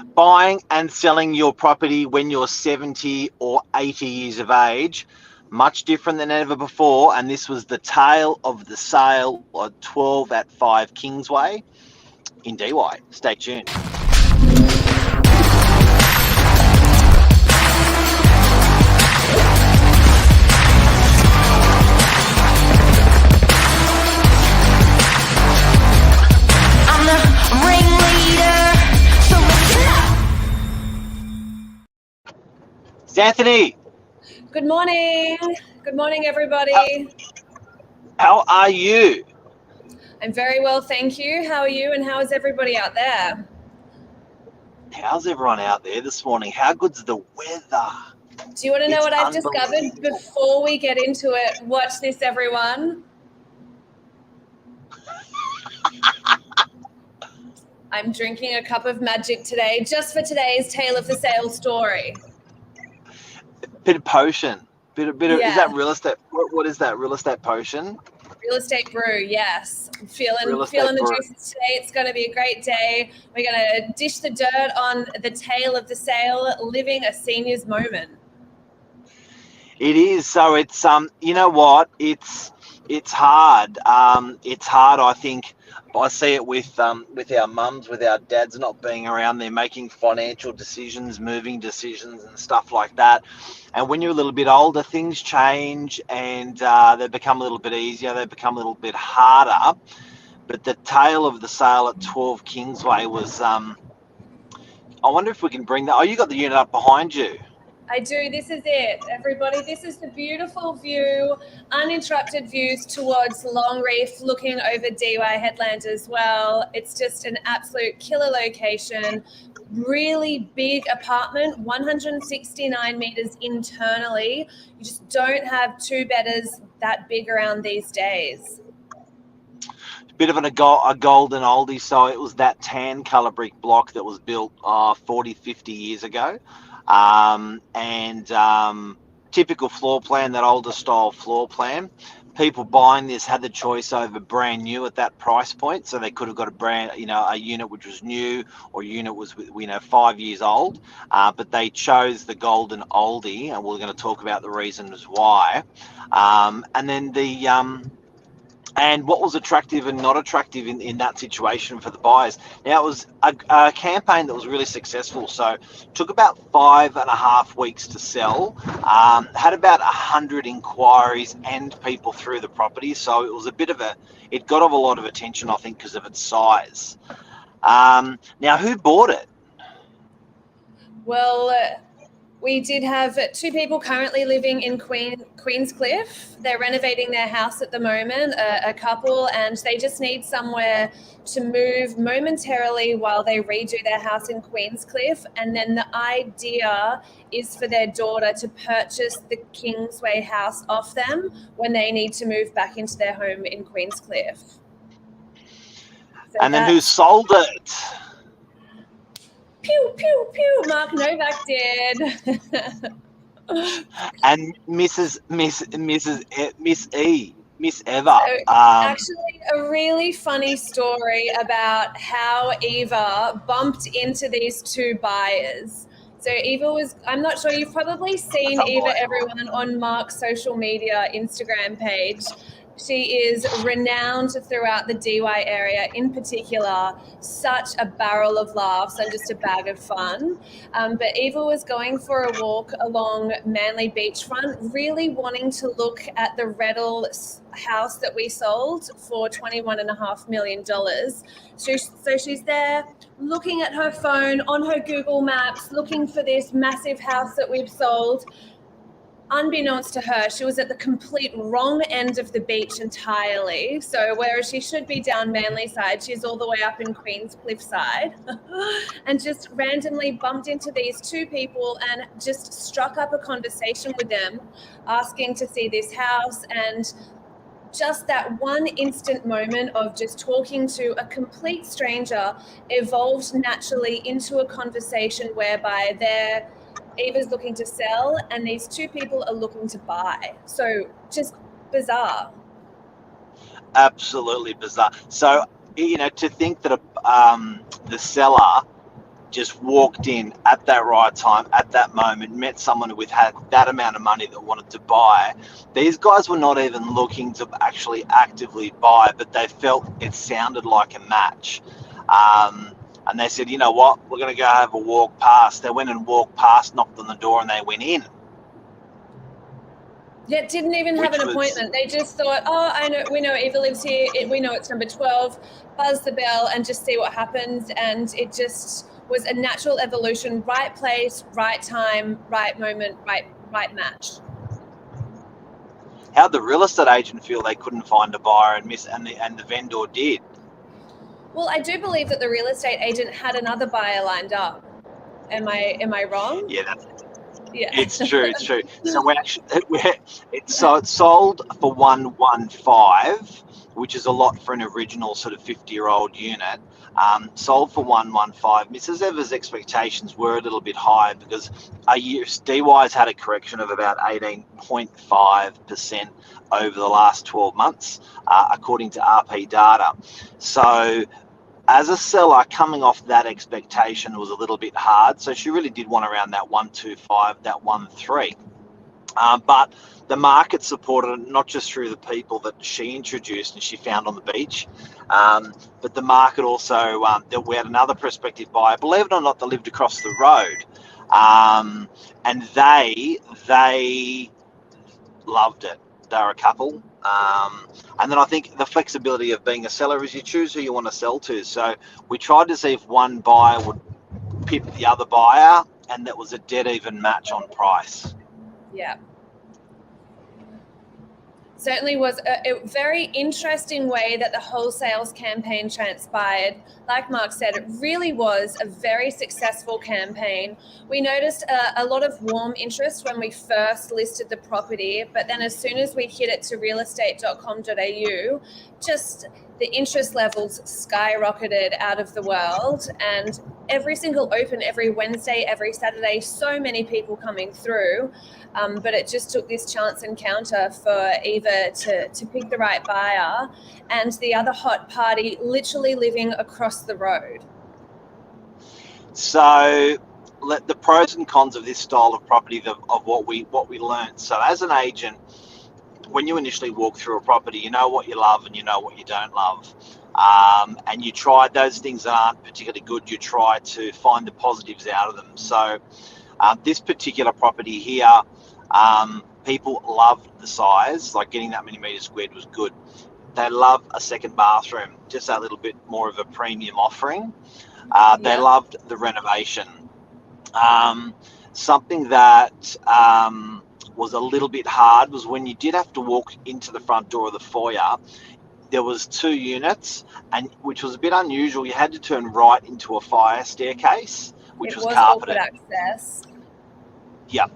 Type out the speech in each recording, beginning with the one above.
Buying and selling your property when you're 70 or 80 years of age, much different than ever before. And this was the tale of the sale of 12 at 5 Kingsway in DY. Stay tuned. ZANTHANY. Good morning. Good morning, everybody. How are you? I'm very well, thank you. How are you, and how is everybody out there? How's everyone out there this morning? How good's the weather? Do you want to know what I've discovered before we get into it? Watch this, everyone. I'm drinking a cup of magic today, just for today's Tale of the Sale story. Bit of potion. Bit of. Yeah. Is that real estate? What is that? Real estate potion? Real estate brew, yes. I'm feeling the brew. juices today. It's going to be a great day. We're going to dish the dirt on the tale of the sale, living a senior's moment. It is. So it's you know what? It's hard. It's hard. I think I see it with our mums, with our dads not being around. They're making financial decisions, moving decisions, and stuff like that. And when you're a little bit older, things change, and they become a little bit easier. They become a little bit harder. But the tale of the sale at 12 Kingsway was. I wonder if we can bring that. Oh, you got the unit up behind you. I do. This is it, everybody. This is the beautiful view, uninterrupted views towards Longreef, looking over DY Headland as well. It's just an absolute killer location. Really big apartment, 169 meters internally. You just don't have two-bedders that big around these days. Bit of a golden oldie. So it was that tan colour brick block that was built 40, 50 years ago. Typical floor plan, that older style floor plan. People buying this had the choice over brand new at that price point, so they could have got a unit which was new, or a unit was 5 years old, but they chose the golden oldie, and we're going to talk about the reasons why. And then and what was attractive and not attractive in that situation for the buyers. Now, it was a campaign that was really successful. So took about 5.5 weeks to sell, had about 100 inquiries and people through the property. So it was it got a lot of attention, I think, because of its size. Now, who bought it? Well, we did have two people currently living in Queenscliff. They're renovating their house at the moment, a couple, and they just need somewhere to move momentarily while they redo their house in Queenscliff. And then the idea is for their daughter to purchase the Kingsway house off them when they need to move back into their home in Queenscliff. So and then who sold it? Pew, pew, pew, Mark Novak did. And Miss Eva. So actually, a really funny story about how Eva bumped into these two buyers. So Eva I'm not sure, you've probably seen Eva, everyone, on Mark's social media Instagram page. She is renowned throughout the DY area, in particular, such a barrel of laughs and just a bag of fun. But Eva was going for a walk along Manly beachfront, really wanting to look at the Reddle house that we sold for $21.5 million. So she's there looking at her phone on her Google Maps, looking for this massive house that we've sold. Unbeknownst to her, she was at the complete wrong end of the beach entirely. So whereas she should be down Manly side, she's all the way up in Queenscliff side, and just randomly bumped into these two people and just struck up a conversation with them, asking to see this house. And just that one instant moment of just talking to a complete stranger evolved naturally into a conversation whereby Eva's looking to sell and these two people are looking to buy. So just bizarre. Absolutely bizarre. So, to think that the seller just walked in at that right time, at that moment, met someone who had that amount of money that wanted to buy. These guys were not even looking to actually actively buy, but they felt it sounded like a match. And they said, you know what, we're going to go have a walk past. They went and walked past, knocked on the door, and they went in. Yeah, didn't even have an appointment. They just thought, oh, I know, we know Eva lives here. We know it's number 12. Buzz the bell and just see what happens. And it just was a natural evolution. Right place, right time, right moment, right match. How'd the real estate agent feel they couldn't find a buyer and the vendor did? Well, I do believe that the real estate agent had another buyer lined up. Am I wrong? Yeah, yeah. It's true. It's true. So it sold for 115, which is a lot for an original sort of 50-year-old unit. Sold for 115. Mrs. Evers' expectations were a little bit high because DY's had a correction of about 18.5% over the last 12 months, according to RP data. So as a seller, coming off that expectation was a little bit hard. So she really did want around that 125, that 13. But the market supported it, not just through the people that she introduced and she found on the beach, but the market also, we had another prospective buyer, believe it or not, that lived across the road. And they loved it. They're a couple. And then I think the flexibility of being a seller is you choose who you want to sell to. So we tried to see if one buyer would pip the other buyer, and that was a dead even match on price. Yeah. Certainly was a very interesting way that the whole sales campaign transpired. Like Mark said, it really was a very successful campaign. We noticed a lot of warm interest when we first listed the property, but then as soon as we hit it to realestate.com.au, just the interest levels skyrocketed out of the world, and every single open, every Wednesday, every Saturday, so many people coming through. But it just took this chance encounter for Eva to pick the right buyer, and the other hot party literally living across the road. So the pros and cons of this style of property of what we learned. So as an agent, when you initially walk through a property, you know what you love and you know what you don't love. And you try those things that aren't particularly good, you try to find the positives out of them. So this particular property here, people loved the size, like getting that many meters squared was good. They love a second bathroom, just that little bit more of a premium offering. They loved the renovation. Something that was a little bit hard was when you did have to walk into the front door of the foyer, there was 2 units, and which was a bit unusual. You had to turn right into a fire staircase, which was carpeted. Access. Yeah.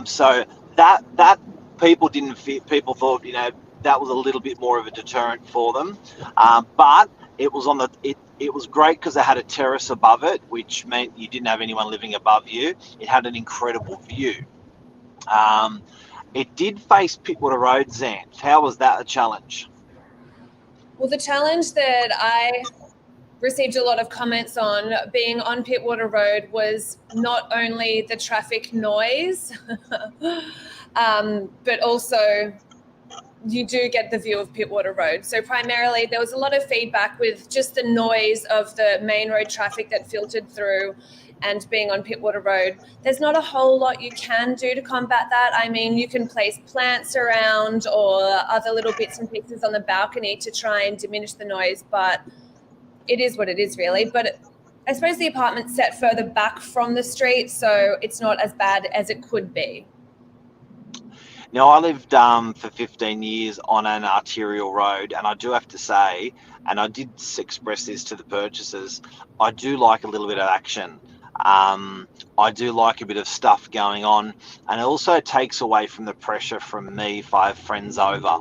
So that people didn't fit. People thought, that was a little bit more of a deterrent for them. But it was it was great because they had a terrace above it, which meant you didn't have anyone living above you. It had an incredible view. It did face Pittwater Road, Zant. How was that a challenge? Well, the challenge that I received a lot of comments on being on Pittwater Road was not only the traffic noise, but also you do get the view of Pittwater Road. So primarily there was a lot of feedback with just the noise of the main road traffic that filtered through and being on Pittwater Road. There's not a whole lot you can do to combat that. I mean, you can place plants around or other little bits and pieces on the balcony to try and diminish the noise, but it is what it is, really. But I suppose the apartment's set further back from the street, so it's not as bad as it could be. Now, I lived for 15 years on an arterial road, and I do have to say, and I did express this to the purchasers, I do like a little bit of action. I do like a bit of stuff going on, and it also takes away from the pressure from me if I have friends over.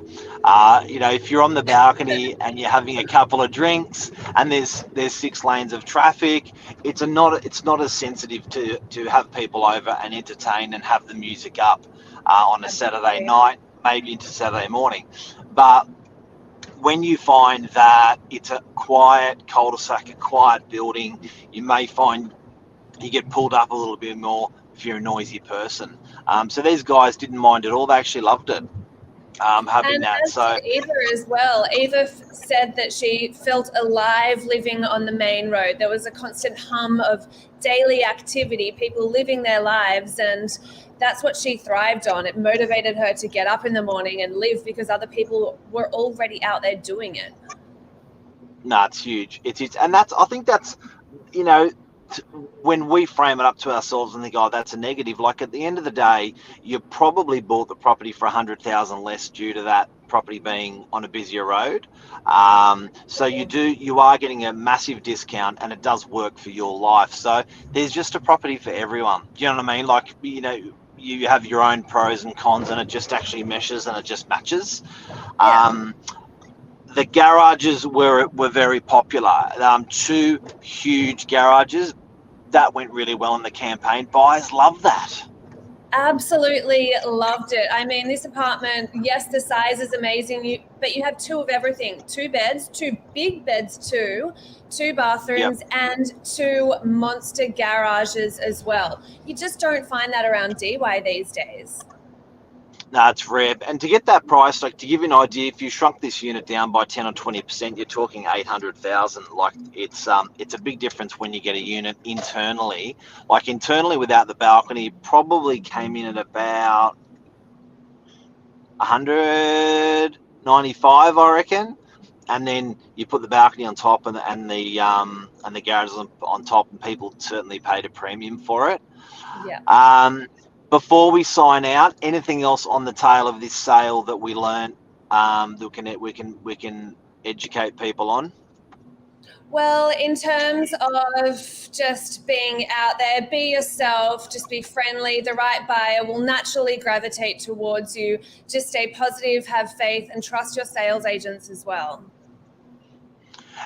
If you're on the balcony and you're having a couple of drinks and there's 6 lanes of traffic, it's not as sensitive to have people over and entertain and have the music up on a Saturday night, maybe into Saturday morning. But when you find that it's a quiet cul-de-sac, a quiet building, you may find you get pulled up a little bit more if you're a noisy person. So these guys didn't mind at all. They actually loved it, having And that. as did Eva as well. Eva said that she felt alive living on the main road. There was a constant hum of daily activity, people living their lives, and that's what she thrived on. It motivated her to get up in the morning and live because other people were already out there doing it. No, it's huge. It's and that's, I think that's, you know, when we frame it up to ourselves and think, oh, that's a negative, like at the end of the day, you probably bought the property for 100,000 less due to that property being on a busier road. So you are getting a massive discount, and it does work for your life. So there's just a property for everyone. Do you know what I mean? Like, you know, you have your own pros and cons, and it just actually meshes and it just matches. Yeah. The garages were very popular. 2 huge garages. That went really well in the campaign. Buyers love that. Absolutely loved it. I mean, this apartment, yes, the size is amazing, but you have 2 of everything. 2 beds, 2 big beds too, 2 bathrooms, Yep. and 2 monster garages as well. You just don't find that around DY these days. No, it's rare. And to get that price, like, to give you an idea, if you shrunk this unit down by 10 or 20%, you're talking 800,000. Like, it's a big difference when you get a unit internally. Like, internally without the balcony, probably came in at about 195, I reckon. And then you put the balcony on top and the garage on top, and people certainly paid a premium for it. Yeah. Before we sign out, anything else on the tail of this sale that we learned that we can educate people on? Well, in terms of just being out there, be yourself, just be friendly. The right buyer will naturally gravitate towards you. Just stay positive, have faith, and trust your sales agents as well.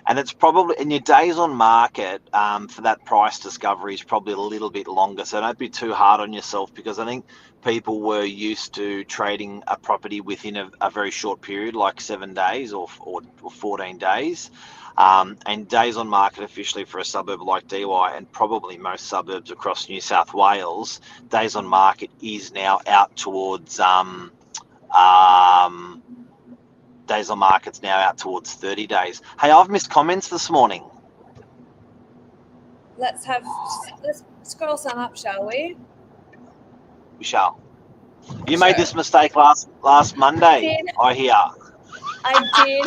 And it's probably, in your days on market, for that price discovery is probably a little bit longer. So don't be too hard on yourself, because I think people were used to trading a property within a very short period, like 7 days or 14 days. And days on market officially for a suburb like DY, and probably most suburbs across New South Wales, days on market is now out towards days on market's now out towards 30 days. Hey, I've missed comments this morning. Let's scroll some up, shall we? We shall. You made this mistake last Monday, I hear. I did.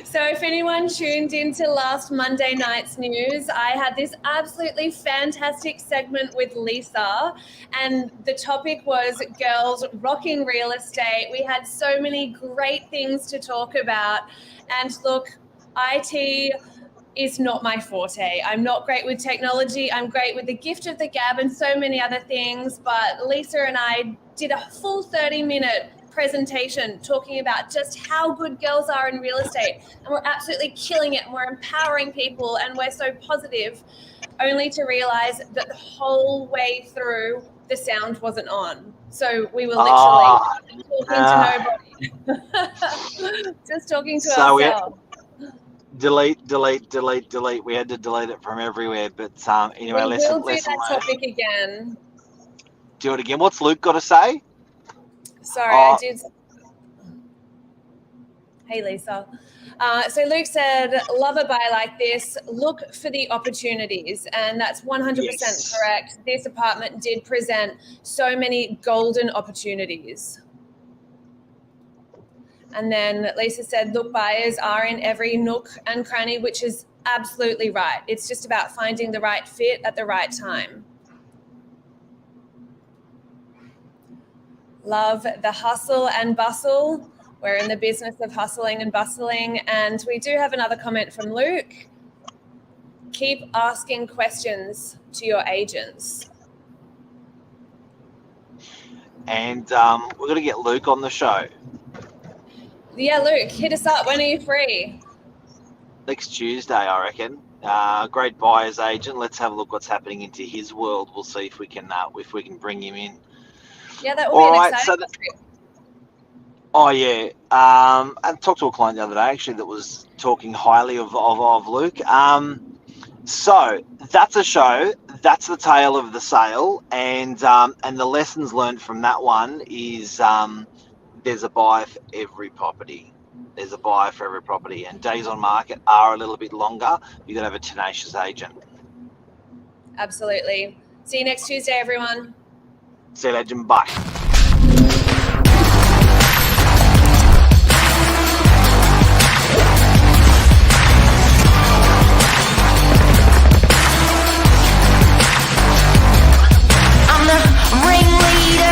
So if anyone tuned into last Monday night's news, I had this absolutely fantastic segment with Lisa, and the topic was girls rocking real estate. We had so many great things to talk about. And look, IT is not my forte. I'm not great with technology. I'm great with the gift of the gab and so many other things. But Lisa and I did a full 30-minute presentation talking about just how good girls are in real estate, and we're absolutely killing it, and we're empowering people, and we're so positive, only to realize that the whole way through the sound wasn't on. So we were literally talking to nobody. Just talking to ourselves. Delete. We had to delete it from everywhere. But anyway, we'll do that topic again. Do it again. What's Luke got to say? Sorry, I did. Hey, Lisa. So Luke said, love a buy like this. Look for the opportunities. And that's 100% correct. This apartment did present so many golden opportunities. And then Lisa said, look, buyers are in every nook and cranny, which is absolutely right. It's just about finding the right fit at the right time. Love the hustle and bustle. We're in the business of hustling and bustling. And we do have another comment from Luke. Keep asking questions to your agents. And we're going to get Luke on the show. Yeah, Luke, hit us up. When are you free? Next Tuesday, I reckon. Great buyer's agent. Let's have a look what's happening into his world. We'll see if we can bring him in. Yeah, that will be an exciting trip. Oh yeah, I talked to a client the other day actually that was talking highly of Luke. So that's a show. That's the tale of the sale, and the lessons learned from that one is there's a buyer for every property. There's a buyer for every property, and days on market are a little bit longer. You got to have a tenacious agent. Absolutely. See you next Tuesday, everyone. See you, legend. Bye.